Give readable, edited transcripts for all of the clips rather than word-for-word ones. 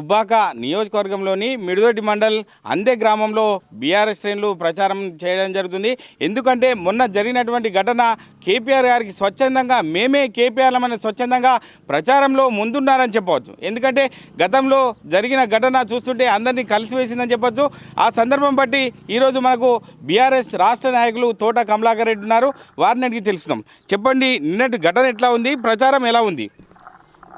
దుబ్బాక నియోజకవర్గంలోని మిడిదొడ్డి మండల్ అందే గ్రామంలో బీఆర్ఎస్ శ్రేణులు ప్రచారం చేయడం జరుగుతుంది. ఎందుకంటే మొన్న జరిగినటువంటి ఘటన కేపీఆర్ గారికి స్వచ్ఛందంగా మేమే కేపీఆర్లమని స్వచ్ఛందంగా ప్రచారంలో ముందున్నారని చెప్పవచ్చు. ఎందుకంటే గతంలో జరిగిన ఘటన చూస్తుంటే అందరినీ కలిసివేసిందని చెప్పొచ్చు. ఆ సందర్భం బట్టి ఈరోజు మనకు బీఆర్ఎస్ రాష్ట్ర నాయకులు తోట కమలాకర్ రెడ్డి ఉన్నారు. వారిని అడిగి తెలుసుకుందాం. చెప్పండి, నిన్నటి ఘటన ఎట్లా ఉంది, ప్రచారం ఎలా ఉంది?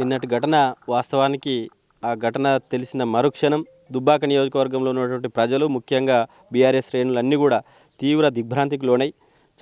నిన్నటి ఘటన వాస్తవానికి ఆ ఘటన తెలిసిన మరుక్షణం దుబ్బాక నియోజకవర్గంలో ఉన్నటువంటి ప్రజలు, ముఖ్యంగా బీఆర్ఎస్ శ్రేణులన్నీ కూడా తీవ్ర దిగ్భ్రాంతికి లోనై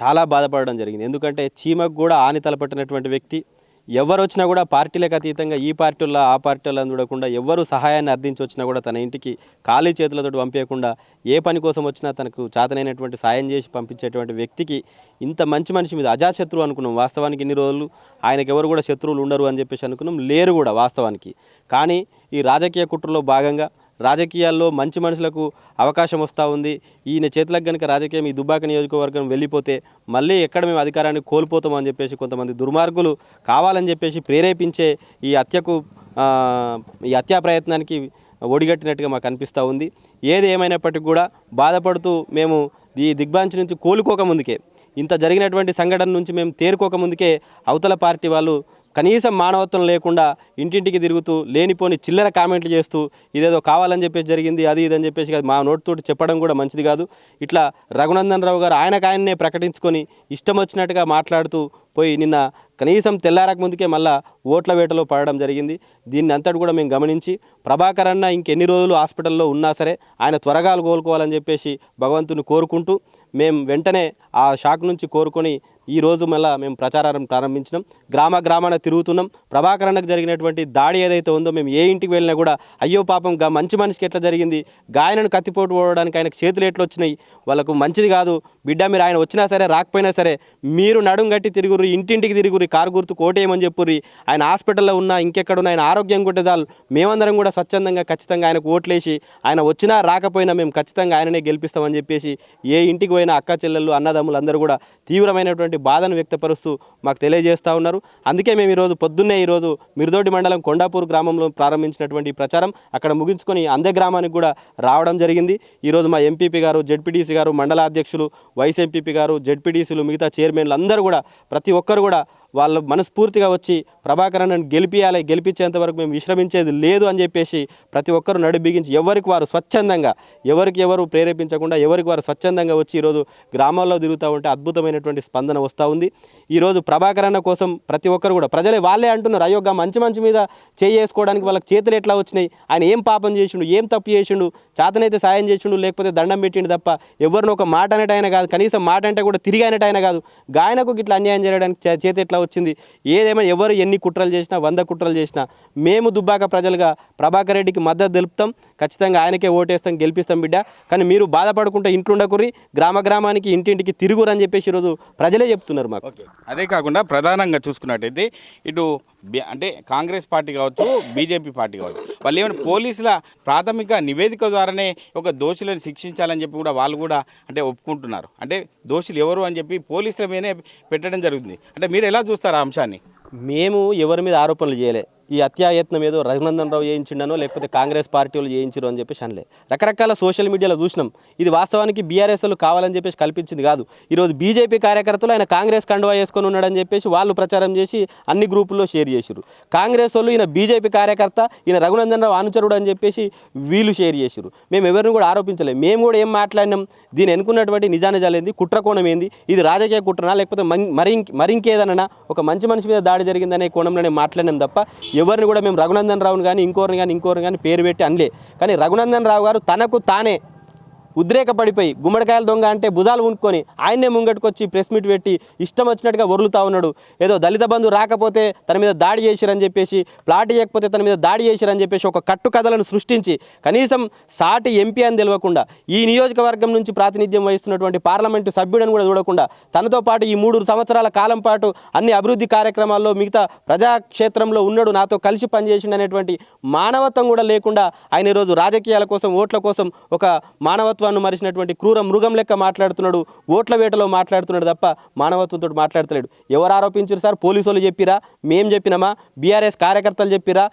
చాలా బాధపడడం జరిగింది. ఎందుకంటే చీమకు కూడా ఆని తలపట్టినటువంటి వ్యక్తి, ఎవరు వచ్చినా కూడా పార్టీలకు అతీతంగా ఈ పార్టీల్లో ఆ పార్టీల్లో చూడకుండా ఎవరు సహాయాన్ని అర్థించి వచ్చినా కూడా తన ఇంటికి ఖాళీ చేతులతో పంపించకుండా ఏ పని కోసం వచ్చినా తనకు చేతనైనటువంటి సాయం చేసి పంపించేటువంటి వ్యక్తికి ఇంత మంచి మనిషి మీద అజాశత్రువు అనుకున్నాం. వాస్తవానికి ఇన్ని రోజులు ఆయనకు ఎవరు కూడా శత్రువులు ఉండరు అని చెప్పేసి అనుకున్నాం, లేరు కూడా వాస్తవానికి. కానీ ఈ రాజకీయ కుట్రలో భాగంగా రాజకీయాల్లో మంచి మనుషులకు అవకాశం వస్తూ ఉంది. ఈయన చేతులకు కనుక రాజకీయం ఈ దుబ్బాక నియోజకవర్గం వెళ్ళిపోతే మళ్ళీ ఎక్కడ మేము అధికారాన్ని కోల్పోతామని చెప్పేసి కొంతమంది దుర్మార్గులు కావాలని చెప్పేసి ప్రేరేపించే ఈ హత్యా ప్రయత్నానికి ఒడిగట్టినట్టుగా మాకు అనిపిస్తూ ఉంది. ఏది ఏమైనప్పటికీ కూడా బాధపడుతూ మేము ఈ దిగ్భ్రాంతి నుంచి కోలుకోకముందుకే, ఇంత జరిగినటువంటి సంఘటన నుంచి మేము తేరుకోకముందుకే అవతల పార్టీ వాళ్ళు కనీసం మానవత్వం లేకుండా ఇంటింటికి తిరుగుతూ లేనిపోని చిల్లర కామెంట్లు చేస్తూ ఇదేదో కావాలని చెప్పేసి జరిగింది అది ఇదని చెప్పేసి మా నోటితోటి చెప్పడం కూడా మంచిది కాదు. ఇట్లా రఘునందన్ రావు గారు ఆయననే ప్రకటించుకొని ఇష్టం వచ్చినట్టుగా మాట్లాడుతూ పోయి నిన్న కనీసం తెల్లారక ముందుకే మళ్ళా ఓట్ల వేటలో పడడం జరిగింది. దీన్ని అంతటి కూడా మేము గమనించి ప్రభాకర్ అన్న ఇంకెన్ని రోజులు హాస్పిటల్లో ఉన్నా సరే ఆయన త్వరగా కోలుకోవాలని చెప్పేసి భగవంతుని కోరుకుంటూ మేము వెంటనే ఆ షాక్ నుంచి కోరుకొని ఈరోజు మళ్ళీ మేము ప్రచారం ప్రారంభించినాం. గ్రామాన తిరుగుతున్నాం. ప్రభాకర్ అన్నకు జరిగినటువంటి దాడి ఏదైతే ఉందో మేము ఏ ఇంటికి వెళ్ళినా కూడా అయ్యో పాపం మంచి మనిషికి ఎట్లా జరిగింది, గాయనను కత్తిపోటు పోవడానికి ఆయనకు చేతులు ఎట్లు వచ్చినాయి, వాళ్ళకు మంచిది కాదు బిడ్డ, మీరు ఆయన వచ్చినా సరే రాకపోయినా సరే మీరు నడుం గట్టి తిరుగుర్రి, ఇంటింటికి తిరుగుర్రి, కారు గుర్తు కోటేయమని చెప్పుర్రి, ఆయన హాస్పిటల్లో ఉన్నా ఇంకెక్కడున్నా ఆయన ఆరోగ్యం కొట్టే చాలు, మేమందరం కూడా స్వచ్ఛందంగా ఖచ్చితంగా ఆయనకు ఓట్లేసి ఆయన వచ్చినా రాకపోయినా మేము ఖచ్చితంగా ఆయననే గెలిపిస్తామని చెప్పేసి ఏ ఇంటికి పోయినా అక్క చెల్లెళ్ళు అన్నదమ్ములు అందరూ కూడా తీవ్రమైనటువంటి బాధను వ్యక్తపరుస్తూ మాకు తెలియజేస్తూ ఉన్నారు. అందుకే మేము ఈరోజు మిడిదొడ్డి మండలం కొండాపూర్ గ్రామంలో ప్రారంభించినటువంటి ప్రచారం అక్కడ ముగించుకొని అందే గ్రామానికి కూడా రావడం జరిగింది. ఈరోజు మా ఎంపీపీ గారు, జెడ్పీటీసీ గారు, మండల అధ్యక్షులు, వైస్ ఎంపీపీ గారు, జెడ్పీటీసీలు, మిగతా చైర్మన్లు అందరూ కూడా ప్రతి ఒక్కరు కూడా వాళ్ళు మనస్ఫూర్తిగా వచ్చి ప్రభాకర్ అన్నను గెలిపించేంత వరకు మేము విశ్రమించేది లేదు అని చెప్పేసి ప్రతి ఒక్కరు నడు బిగించి ఎవరికి వారు స్వచ్ఛందంగా, ఎవరు ప్రేరేపించకుండా ఎవరికి వారు స్వచ్ఛందంగా వచ్చి ఈరోజు గ్రామాల్లో తిరుగుతూ ఉంటే అద్భుతమైనటువంటి స్పందన వస్తూ ఉంది. ఈరోజు ప్రభాకర్ అన్న కోసం ప్రతి ఒక్కరు కూడా ప్రజలే వాళ్ళే అంటున్నారు, అయ్యో మంచి మీద చేసుకోవడానికి వాళ్ళకి చేతులు ఎట్లా వచ్చినాయి, ఆయన ఏం పాపం చేసిండు, ఏం తప్పు చేసిండు, చేతనైతే సాయం చేసిండు, లేకపోతే దండం పెట్టిండు తప్ప ఎవరిని ఒక మాట అనేటైనా కాదు, కనీసం మాట అంటే కూడా తిరిగి అనేటైనా కాదు, గాయనకు ఇట్లా అన్యాయం చేయడానికి చేతి ఎట్లా వచ్చింది. ఏదేమైనా ఎవరు ఎన్ని కుట్రలు చేసినా 100 కుట్రలు చేసినా మేము దుబ్బాక ప్రజలుగా ప్రభాకర్ రెడ్డికి మద్దతు తెలుపుతాం, ఖచ్చితంగా ఆయనకే ఓటేస్తాం, గెలిపిస్తాం బిడ్డ. కానీ మీరు బాధపడుకుంటే ఇంట్లో ఉండకుర్రి, గ్రామానికి ఇంటింటికి తిరుగురని చెప్పేసి ఈరోజు ప్రజలే చెప్తున్నారు మాకు. అదే కాకుండా ప్రధానంగా చూసుకున్నట్టయితే ఇటు అంటే కాంగ్రెస్ పార్టీ కావచ్చు, బీజేపీ పార్టీ కావచ్చు, వాళ్ళు ఏమైనా పోలీసుల ప్రాథమిక నివేదిక ద్వారానే ఒక దోషులను శిక్షించాలని చెప్పి కూడా వాళ్ళు కూడా అంటే ఒప్పుకుంటున్నారు. అంటే దోషులు ఎవరు అని చెప్పి పోలీసుల మీదనే పెట్టడం జరుగుతుంది. అంటే మీరు ఎలా చూస్తారు ఆ అంశాన్ని? మేము ఎవరి మీద ఆరోపణలు చేయలే. ఈ హత్యాయత్నం ఏదో రఘునందన్ రావు చేయించిండనో లేకపోతే కాంగ్రెస్ పార్టీ వాళ్ళు చేయించారు అని చెప్పేసి అనలే. రకరకాల సోషల్ మీడియాలో చూసినాం. ఇది వాస్తవానికి బీఆర్ఎస్ వాళ్ళు కావాలని చెప్పేసి కల్పించింది కాదు. ఈరోజు బీజేపీ కార్యకర్తలు ఆయన కాంగ్రెస్ కండువా వేసుకొని ఉన్నాడని చెప్పేసి వాళ్ళు ప్రచారం చేసి అన్ని గ్రూపుల్లో షేర్ చేశారు. కాంగ్రెస్ వాళ్ళు ఈయన బీజేపీ కార్యకర్త, ఈయన రఘునందన్ రావు అనుచరుడు అని చెప్పేసి వీళ్ళు షేర్ చేశారు. మేము ఎవరిని కూడా ఆరోపించలేము. మేము కూడా ఏం దీన్ని ఎన్నుకున్నటువంటి నిజానిజాలేంది, కుట్ర కోణం ఏంది, ఇది రాజకీయ కుట్రనా లేకపోతే మరింకేదన్నా ఒక మంచి మనిషి మీద దాడి జరిగిందనే కోణంలోనే మాట్లాడినాం తప్ప ఎవరిని కూడా మేము రఘునందన్ రావుని కానీ ఇంకోరిని కానీ పేరు పెట్టి అనలే. కానీ రఘునందన్ రావు గారు తనకు తానే ఉద్రేకపడిపోయి గుమ్మడికాయల దొంగ అంటే భుజాలు ఉంచుకొని ఆయన్నే ముంగట్టుకొచ్చి ప్రెస్ మీట్ పెట్టి ఇష్టం వచ్చినట్టుగా వరులుతా ఉన్నాడు. ఏదో దళిత బంధు రాకపోతే తన మీద దాడి చేసిరని చెప్పేసి, ప్లాట్ చేయకపోతే తన మీద దాడి చేసిరని చెప్పేసి ఒక కట్టు కథలను సృష్టించి కనీసం సాటి ఎంపీ అని తెలియకుండా, ఈ నియోజకవర్గం నుంచి ప్రాతినిధ్యం వహిస్తున్నటువంటి పార్లమెంటు సభ్యుడని కూడా చూడకుండా, తనతో పాటు ఈ 3 సంవత్సరాల కాలం పాటు అన్ని అభివృద్ధి కార్యక్రమాల్లో మిగతా ప్రజాక్షేత్రంలో ఉన్నాడు, నాతో కలిసి పనిచేసిండు అనేటువంటి మానవత్వం కూడా లేకుండా ఆయన ఈరోజు రాజకీయాల కోసం, ఓట్ల కోసం ఒక మానవత్వం కన్ను మరిచినటువంటి క్రూర మృగం లెక్క మాట్లాడుతున్నాడు, ఓట్ల వేటలో మాట్లాడుతున్నాడు తప్ప మానవత్వంతో మాట్లాడతలేడు. ఎవరు ఆరోపించారు సార్? పోలీసు వాళ్ళు చెప్పిరా? మేం చెప్పినామా? బీఆర్ఎస్ కార్యకర్తలు చెప్పిరా?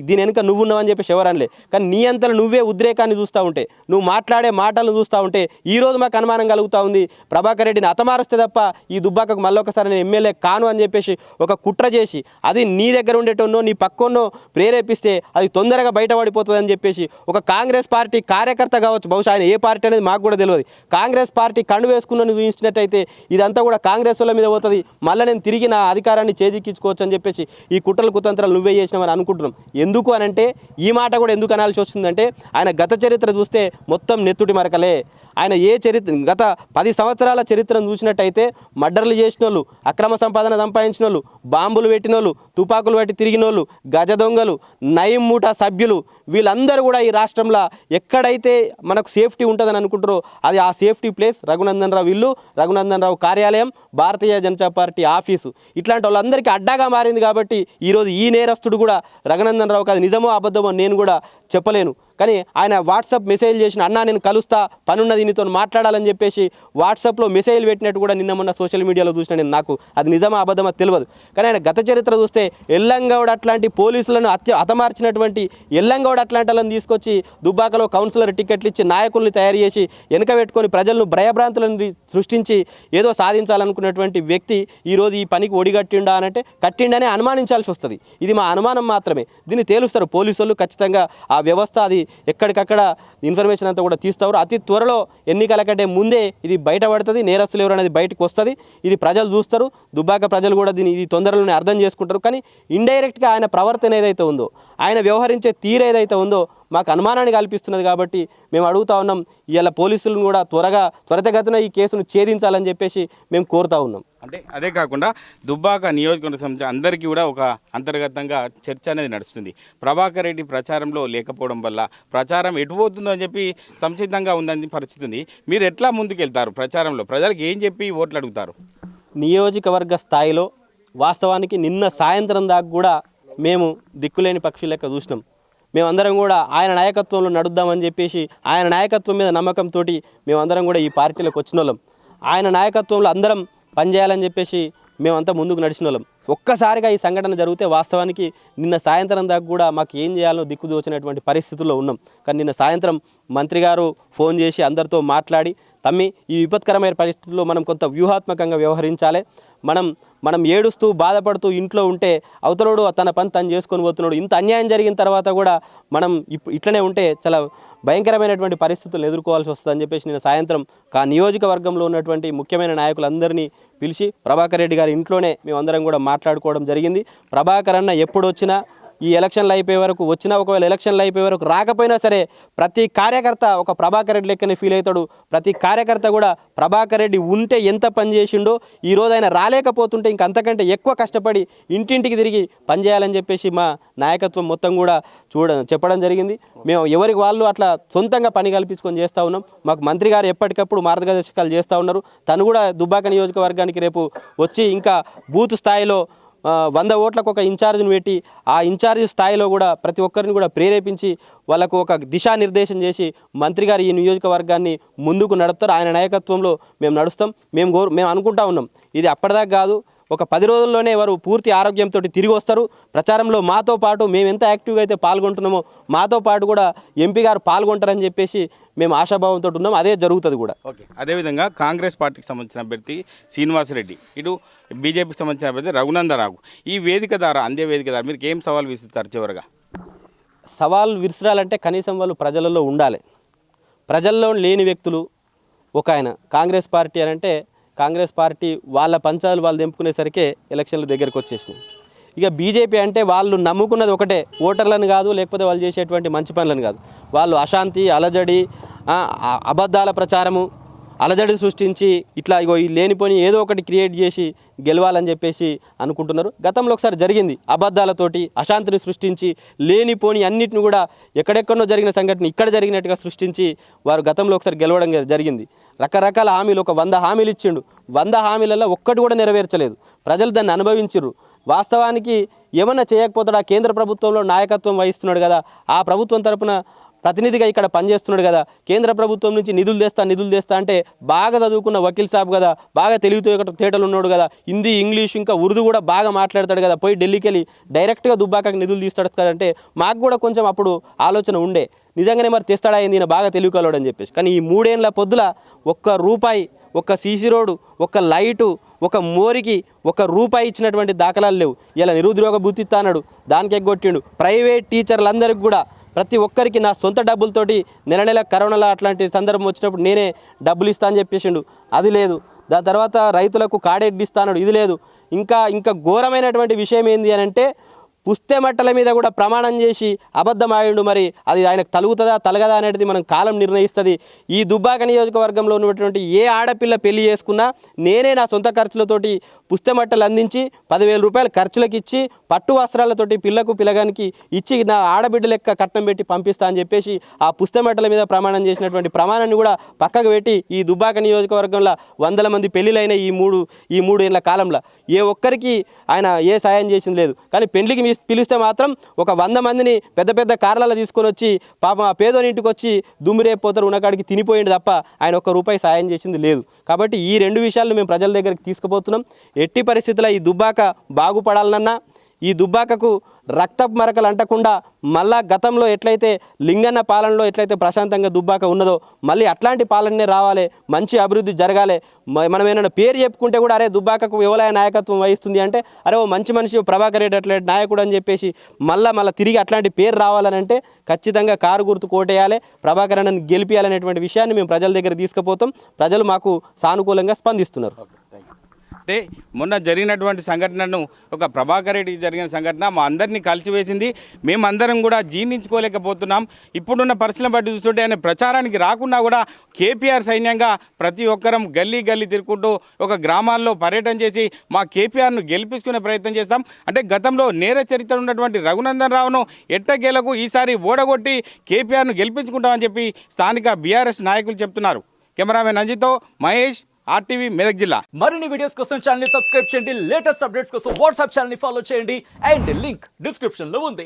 దీని వెనుక నువ్వున్నావని చెప్పేసి ఎవరనలే. కానీ నీ అంతలో నువ్వే ఉద్రేకాన్ని చూస్తూ ఉంటే, నువ్వు మాట్లాడే మాటలను చూస్తూ ఉంటే ఈరోజు మాకు అనుమానం కలుగుతూ ఉంది. ప్రభాకర్ రెడ్డిని హతమారుస్తే తప్ప ఈ దుబ్బాకకు మళ్ళొకసారి నేను ఎమ్మెల్యే కాను అని చెప్పేసి ఒక కుట్ర చేసి అది నీ దగ్గర ఉండేటోనో నీ పక్కనో ప్రేరేపిస్తే అది తొందరగా బయటపడిపోతుంది అని చెప్పేసి ఒక కాంగ్రెస్ పార్టీ కార్యకర్త కావచ్చు, బహుశా ఆయన ఏ పార్టీ అనేది మాకు కూడా తెలియదు, కాంగ్రెస్ పార్టీ కండు వేసుకున్న చూపించినట్టయితే ఇదంతా కూడా కాంగ్రెస్ వాళ్ళ మీద పోతుంది, మళ్ళీ నేను తిరిగి నా అధికారాన్ని చేజిక్కించుకోవచ్చు అని చెప్పేసి ఈ కుట్రలు కుతంత్రాలు నువ్వే చేసినామని అనుకుంటున్నాం. ఎందుకు అనంటే ఈ మాట కూడా ఎందుకు అనాల్సి వస్తుందంటే ఆయన గత చరిత్ర చూస్తే మొత్తం నెత్తుటి మరకలే. ఆయన ఏ చరిత్ర గత 10 సంవత్సరాల చరిత్రను చూసినట్టయితే మర్డర్లు చేసిన వాళ్ళు, అక్రమ సంపాదన సంపాదించిన వాళ్ళు, బాంబులు పెట్టిన వాళ్ళు, తుపాకులు పెట్టి తిరిగిన వాళ్ళు, గజ దొంగలు, నయం మూటా సభ్యులు, వీళ్ళందరూ కూడా ఈ రాష్ట్రంలో ఎక్కడైతే మనకు సేఫ్టీ ఉంటుందని అనుకుంటారో అది ఆ సేఫ్టీ ప్లేస్ రఘునందన్ రావు ఇల్లు, రఘునందన్ రావు కార్యాలయం, భారతీయ జనతా పార్టీ ఆఫీసు. ఇట్లాంటి వాళ్ళందరికీ అడ్డాగా మారింది కాబట్టి ఈరోజు ఈ నేరస్తుడు కూడా రఘునందన్ రావుకి అది నిజమో అబద్ధమో నేను కూడా చెప్పలేను. కానీ ఆయన వాట్సాప్ మెసేజ్ చేసిన అన్నా నేను కలుస్తా పనున్నది నీతో మాట్లాడాలని చెప్పేసి వాట్సాప్లో మెసేజ్ పెట్టినట్టు కూడా నిన్న మొన్న సోషల్ మీడియాలో చూసిన నేను, నాకు అది నిజమా అబద్ధమా తెలియదు. కానీ ఆయన గత చరిత్ర చూస్తే ఎల్లంగౌడ అట్లాంటి పోలీసులను హతమార్చినటువంటి ఎల్లంగౌడ అట్లాంటి వాళ్ళని తీసుకొచ్చి దుబ్బాకలో కౌన్సిలర్ టికెట్లు ఇచ్చి నాయకుల్ని తయారు చేసి వెనక పెట్టుకొని ప్రజలను భయభ్రాంతులను సృష్టించి ఏదో సాధించాలనుకున్నటువంటి వ్యక్తి ఈరోజు ఈ పనికి ఒడిగట్టిండా అనంటే కట్టిండనే అనుమానించాల్సి వస్తుంది. ఇది మా అనుమానం మాత్రమే. దీన్ని తేలుస్తారు పోలీసులు ఖచ్చితంగా. ఆ వ్యవస్థ అది ఎక్కడికక్కడ ఇన్ఫర్మేషన్ అంతా కూడా తీస్తారు. అతి త్వరలో ఎన్నికల కంటే ముందే ఇది బయటపడుతుంది. నేరస్తులు ఎవరు అనేది బయటకు వస్తుంది. ఇది ప్రజలు చూస్తారు. దుబ్బాక ప్రజలు కూడా ఇది తొందరలోనే అర్థం చేసుకుంటారు. కానీ ఇండైరెక్ట్గా ఆయన ప్రవర్తన ఏదైతే ఉందో, ఆయన వ్యవహరించే తీరు ఏదైతే ఉందో మాకు అనుమానాన్ని కల్పిస్తున్నది. కాబట్టి మేము అడుగుతా ఉన్నాం, ఇవాళ పోలీసులను కూడా త్వరితగతిన ఈ కేసును ఛేదించాలని చెప్పేసి మేము కోరుతా ఉన్నాం. అంటే అదే కాకుండా దుబ్బాక నియోజకవర్గ సంబంధించి అందరికీ కూడా ఒక అంతర్గతంగా చర్చ అనేది నడుస్తుంది. ప్రభాకర్ రెడ్డి ప్రచారంలో లేకపోవడం వల్ల ప్రచారం ఎటుపోతుందో అని చెప్పి సంసిద్ధంగా ఉందని పరిస్థితి ఉంది. మీరు ఎట్లా ముందుకెళ్తారు ప్రచారంలో? ప్రజలకు ఏం చెప్పి ఓట్లు అడుగుతారు? నియోజకవర్గ స్థాయిలో వాస్తవానికి నిన్న సాయంత్రం దాకా కూడా మేము దిక్కులేని పక్షి లెక్క చూసినాం. మేమందరం కూడా ఆయన నాయకత్వంలో నడుద్దామని చెప్పేసి ఆయన నాయకత్వం మీద నమ్మకంతో మేమందరం కూడా ఈ పార్టీలోకి వచ్చిన వాళ్ళం. ఆయన నాయకత్వంలో అందరం పనిచేయాలని చెప్పేసి మేమంతా ముందుకు నడిచిన వాళ్ళం. ఒక్కసారిగా ఈ సంఘటన జరిగితే వాస్తవానికి నిన్న సాయంత్రం దాకా కూడా మాకు ఏం చేయాలో దిక్కుదోచినటువంటి పరిస్థితుల్లో ఉన్నాం. కానీ నిన్న సాయంత్రం మంత్రి గారు ఫోన్ చేసి అందరితో మాట్లాడి, తమ్మి ఈ విపత్కరమైన పరిస్థితుల్లో మనం కొంత వ్యూహాత్మకంగా వ్యవహరించాలి, మనం ఏడుస్తూ బాధపడుతూ ఇంట్లో ఉంటే అవతలోడు తన పని తను చేసుకొని పోతున్నాడు, ఇంత అన్యాయం జరిగిన తర్వాత కూడా మనం ఇట్లనే ఉంటే చాలా భయంకరమైనటువంటి పరిస్థితులను ఎదుర్కోవాల్సి వస్తుందని చెప్పేసి నేను సాయంత్రం నియోజకవర్గంలో ఉన్నటువంటి ముఖ్యమైన నాయకులందరినీ పిలిచి ప్రభాకర్ రెడ్డి గారి ఇంట్లోనే మేమందరం కూడా మాట్లాడుకోవడం జరిగింది. ప్రభాకర్ అన్న ఎప్పుడు వచ్చినా ఈ ఎలక్షన్లు అయిపోయే వరకు వచ్చినా, ఒకవేళ ఎలక్షన్లు అయిపోయే వరకు రాకపోయినా సరే ప్రతి కార్యకర్త ఒక ప్రభాకర్ రెడ్డి లెక్కనే ఫీల్ అవుతాడు. ప్రతి కార్యకర్త కూడా ప్రభాకర్ రెడ్డి ఉంటే ఎంత పని చేసిండో ఈరోజు ఆయన రాలేకపోతుంటే ఇంక అంతకంటే ఎక్కువ కష్టపడి ఇంటింటికి తిరిగి పనిచేయాలని చెప్పేసి మా నాయకత్వం మొత్తం కూడా చెప్పడం జరిగింది. మేము ఎవరికి వాళ్ళు అట్లా సొంతంగా పని కల్పించుకొని చేస్తూ ఉన్నాం. మాకు మంత్రి గారు ఎప్పటికప్పుడు మార్గదర్శకాలు చేస్తూ ఉన్నారు. తను కూడా దుబ్బాక నియోజకవర్గానికి రేపు వచ్చి ఇంకా బూత్ స్థాయిలో 100 ఓట్లకు ఒక ఇన్ఛార్జ్ని పెట్టి ఆ ఇన్ఛార్జ్ స్థాయిలో కూడా ప్రతి ఒక్కరిని కూడా ప్రేరేపించి వాళ్ళకు ఒక దిశానిర్దేశం చేసి మంత్రి గారు ఈ నియోజకవర్గాన్ని ముందుకు నడుపుతారు. ఆయన నాయకత్వంలో మేము నడుస్తాం. మేము అనుకుంటా ఉన్నాం ఇది అప్పటిదాకా కాదు, ఒక 10 రోజుల్లోనే వారు పూర్తి ఆరోగ్యంతో తిరిగి వస్తారు. ప్రచారంలో మాతో పాటు మేము ఎంత యాక్టివ్గా అయితే పాల్గొంటున్నామో మాతో పాటు కూడా ఎంపీ గారు పాల్గొంటారని చెప్పేసి మేము ఆశాభావంతో ఉన్నాం. అదే జరుగుతుంది కూడా. ఓకే, అదేవిధంగా కాంగ్రెస్ పార్టీకి సంబంధించిన అభ్యర్థి శ్రీనివాసరెడ్డి, ఇటు బీజేపీకి సంబంధించిన అభ్యర్థి రఘునందన్ రావు, ఈ వేదిక ద్వారా అందే వేదిక ద్వారా మీరు ఏం సవాల్ విసురుతారు? చివరిగా సవాల్ విసిరాలంటే కనీసం వాళ్ళు ప్రజలలో ఉండాలి. ప్రజల్లో లేని వ్యక్తులు ఒక ఆయన కాంగ్రెస్ పార్టీ అని అంటే కాంగ్రెస్ పార్టీ వాళ్ళ పంచాలు వాళ్ళు తెంపుకునేసరికి ఎలక్షన్లు దగ్గరకు వచ్చేసినాయి. ఇక బీజేపీ అంటే వాళ్ళు నమ్ముకున్నది ఒకటే, ఓటర్లను కాదు, లేకపోతే వాళ్ళు చేసేటువంటి మంచి పనులను కాదు. వాళ్ళు అశాంతి, అలజడి, అబద్ధాల ప్రచారము, అలజడి సృష్టించి ఇట్లా ఈ లేనిపోని ఏదో ఒకటి క్రియేట్ చేసి గెలవాలని చెప్పేసి అనుకుంటున్నారు. గతంలో ఒకసారి జరిగింది, అబద్ధాలతోటి అశాంతిని సృష్టించి లేనిపోని అన్నిటిని కూడా ఎక్కడెక్కడో జరిగిన సంఘటన ఇక్కడ జరిగినట్టుగా సృష్టించి వారు గతంలో ఒకసారి గెలవడం జరిగింది. రకరకాల హామీలు, ఒక 100 హామీలు ఇచ్చిండు. 100 హామీలలో ఒక్కటి కూడా నెరవేర్చలేదు. ప్రజలు దాన్ని అనుభవించారు. వాస్తవానికి ఏమన్నా చేయకపోతాడు, ఆ కేంద్ర ప్రభుత్వంలో నాయకత్వం వహిస్తున్నాడు కదా, ఆ ప్రభుత్వం తరపున ప్రతినిధిగా ఇక్కడ పనిచేస్తున్నాడు కదా, కేంద్ర ప్రభుత్వం నుంచి నిధులు తెస్తా అంటే బాగా చదువుకున్న వకీల్ సాబ్ కదా, బాగా తెలివితేటలు ఉన్నాడు కదా, హిందీ ఇంగ్లీష్ ఇంకా ఉర్దూ కూడా బాగా మాట్లాడతాడు కదా, పోయి ఢిల్లీకి వెళ్ళి డైరెక్ట్గా దుబ్బాకకి నిధులు తీస్తాడు అంటే మాకు కూడా కొంచెం అప్పుడు ఆలోచన ఉండే నిజంగానే మరి తెస్తాడా ఏంది ఈయన బాగా తెలివికలోడు అని చెప్పేసి. కానీ ఈ 3 ఏళ్ల పొద్దుల ఒక్క రూపాయి, ఒక్క సీసీ రోడ్డు, ఒక్క లైటు, ఒక మోరికి ₹1 ఇచ్చినటువంటి దాఖలాలు లేవు. ఇలా నిరుద్యోగ భృతి అన్నాడు, దానికి ఎగ్గొట్టిండు. ప్రైవేట్ టీచర్లందరికీ కూడా ప్రతి ఒక్కరికి నా సొంత డబ్బులతోటి నెల కరోనాలో అట్లాంటి సందర్భం వచ్చినప్పుడు నేనే డబ్బులు ఇస్తా అని చెప్పేసిండు, అది లేదు. దాని తర్వాత రైతులకు కాడెడ్డి ఇస్తాడు, ఇది లేదు. ఇంకా ఘోరమైనటువంటి విషయం ఏంది అని అంటే పుస్తే మట్టల మీద కూడా ప్రమాణం చేసి అబద్ధం ఆడిండు. మరి అది ఆయనకు తలుగుతుందా తలగదా అనేది మనం కాలం నిర్ణయిస్తుంది. ఈ దుబ్బాక నియోజకవర్గంలో ఉన్నటువంటి ఏ ఆడపిల్ల పెళ్లి చేసుకున్నా నేనే నా సొంత ఖర్చులతోటి పుస్తే మట్టలు అందించి ₹10,000 ఖర్చులకు ఇచ్చి పట్టు వస్త్రాలతోటి పిల్లగానికి ఇచ్చి నా ఆడబిడ్డ లెక్క కట్నం పెట్టి పంపిస్తా అని చెప్పేసి ఆ పుస్తే మట్టల మీద ప్రమాణం చేసినటువంటి ప్రమాణాన్ని కూడా పక్కకు పెట్టి ఈ దుబ్బాక నియోజకవర్గంలో 100 మంది పెళ్లిలైన ఈ మూడు ఏళ్ల కాలంలో ఏ ఒక్కరికి ఆయన ఏ సాయం చేసింది లేదు. కానీ పెళ్లికి పిలిస్తే మాత్రం ఒక 100 మందిని పెద్ద కార్లలో తీసుకొని వచ్చి పాపం ఆ పేదోని ఇంటికి వచ్చి దుమ్మిరేపోతారు ఉన్నకాడికి తినిపోయింది తప్ప ఆయన ₹1 సాయం చేసింది లేదు. కాబట్టి ఈ 2 విషయాలను మేము ప్రజల దగ్గరికి తీసుకుపోతున్నాం. ఎట్టి పరిస్థితుల్లో ఈ దుబ్బాక బాగుపడాలనన్నా, ఈ దుబ్బాకకు రక్తపు మరకలు అంటకుండా మళ్ళా గతంలో ఎట్లయితే లింగన్న పాలనలో ఎట్లయితే ప్రశాంతంగా దుబ్బాక ఉన్నదో మళ్ళీ అట్లాంటి పాలనే రావాలి, మంచి అభివృద్ధి జరగాలి. మనం ఏమైనా పేరు చెప్పుకుంటే కూడా అరే దుబ్బాకకు ఎవరైనా నాయకత్వం వహిస్తుంది అంటే అరే ఓ మంచి మనిషి ప్రభాకర్ రెడ్డి అట్లాంటి నాయకుడు అని చెప్పేసి మళ్ళీ తిరిగి అట్లాంటి పేరు రావాలని అంటే ఖచ్చితంగా కారు గుర్తు కోటేయాలి, ప్రభాకర్ అన్నని గెలిపియాలనేటువంటి విషయాన్ని మేము ప్రజల దగ్గర తీసుకుపోతాం. ప్రజలు మాకు సానుకూలంగా స్పందిస్తున్నారు. అంటే మొన్న జరిగినటువంటి సంఘటనను, ఒక ప్రభాకర్ రెడ్డికి జరిగిన సంఘటన మా అందరినీ కలిసివేసింది. మేమందరం కూడా జీర్ణించుకోలేకపోతున్నాం. ఇప్పుడున్న పరిస్థితులను బట్టి చూస్తుంటే ఆయన ప్రచారానికి రాకున్నా కూడా కేపీఆర్ సైన్యంగా ప్రతి ఒక్కరం గల్లీ తిరుగుకుంటూ ఒక గ్రామాల్లో పర్యటన చేసి మా కేపీఆర్ను గెలిపించుకునే ప్రయత్నం చేస్తాం. అంటే గతంలో నేర చరిత్ర ఉన్నటువంటి రఘునందన్ రావును ఎట్టకేలకు ఈసారి ఓడగొట్టి కేపీఆర్ను గెలిపించుకుంటామని చెప్పి స్థానిక బీఆర్ఎస్ నాయకులు చెప్తున్నారు. కెమెరామెన్ అంజితో మహేష్, RTV మెదక్ జిల్లా. మరిన్ని వీడియోస్ కోసం ఛానల్ ని సబ్స్క్రైబ్ చేయండి, లేటెస్ట్ అప్డేట్స్ కోసం వాట్సాప్ ఛానల్ ని ఫాలో చేయండి అండ్ లింక్ డిస్క్రిప్షన్ లో ఉంది.